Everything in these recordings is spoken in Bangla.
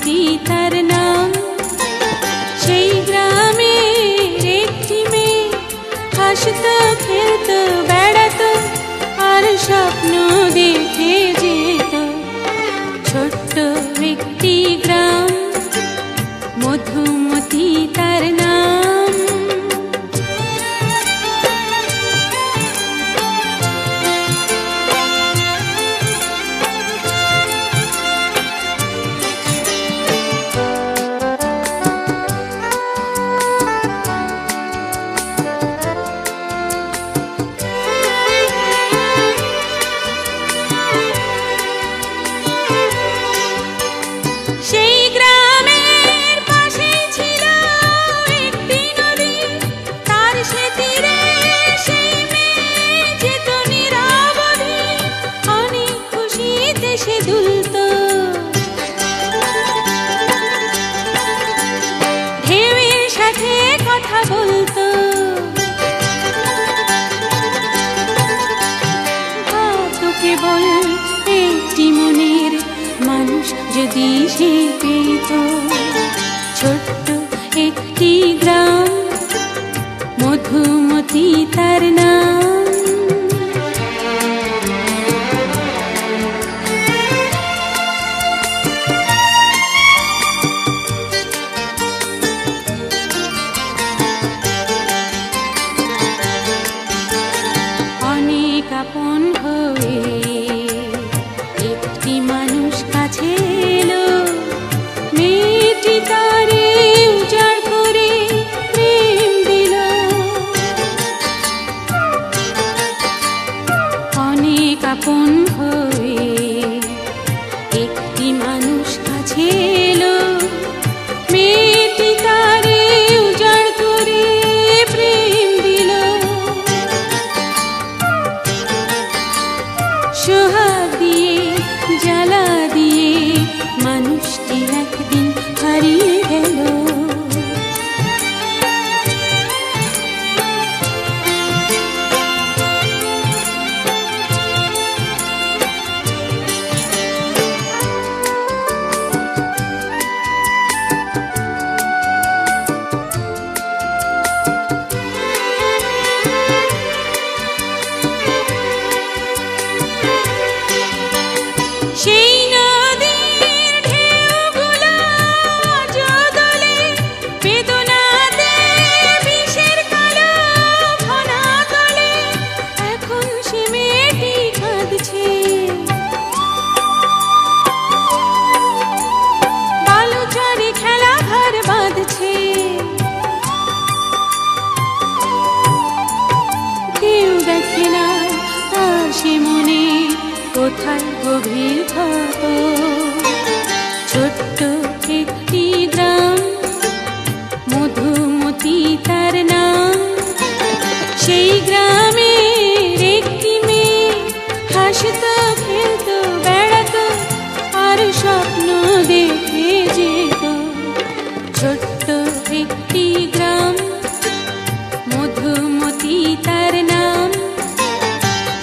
মধুমতি তার নাম। সেই গ্রামের একটি মেয়ে হাসতো খেলতো বেড়াতো আর স্বপ্ন দেখে যেত। ছোট্ট একটি গ্রাম, মধুমতি তার নাম। যদি সে পেত ছোট্ট একটি গ্রাম, মধুমতি তার নাম। অনেক আপন হয়ে একটি মানুষ কাছে এলো, মেয়েটি তারে উজাড় করে প্রেম দিল। অনেক আপন হয়ে একটি মানুষ কাছে এলো, মেয়েটি তারে উজাড় করে প্রেম দিল। সোহাগ দিয়ে জ্বালা দিয়ে মানুষটি একদিন হারিয়ে গেল। সেই নদীর ঢেউগুলো জগলে বেদনাতে বিষের কালো ঘনা তলে, এখন সে মেয়েটি কাঁদছে। বালুচরে খেলা ঘর বাঁধছে, কেউ দেখে না তার সে মনে কোথায় গভীর ক্ষত। ছোট্ট একটি গ্রাম, মধুমতি তার নাম। সেই গ্রামের একটি মেয়ে হাসতো খেলতো বেড়াতো আর স্বপ্ন দেখে যেত। ছোট্ট একটি গ্রাম, মধুমতি তার নাম।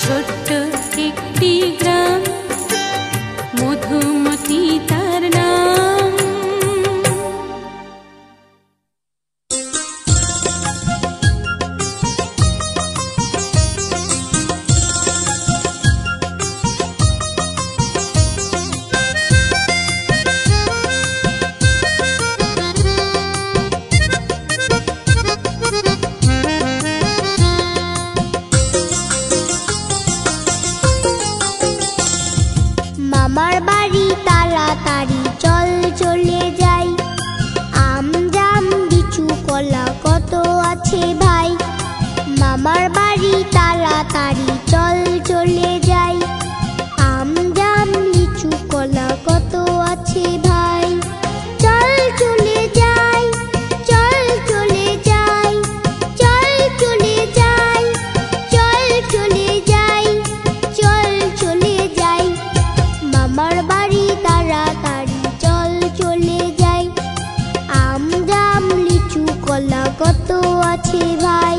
ছোট্ট একটি গ্রাম, মধুমতি তার নাম। মামার বাড়ি তাড়াতাড়ি চল চলে যাই, আম জাম লিচু কলা কত আছে ভাই। মামার বাড়ি তাড়াতাড়ি চল চলে যাই, আম জাম লিচু কলা কত আছে ভাই। চল চলে যাই, চল চলে যাই, চল চলে যাই, চল চলে যাই, চল চলে যাই। মামার বাড়ি তাড়াতাড়ি চল চলে যাই, আম জাম লিচু কলা কত আছে ভাই।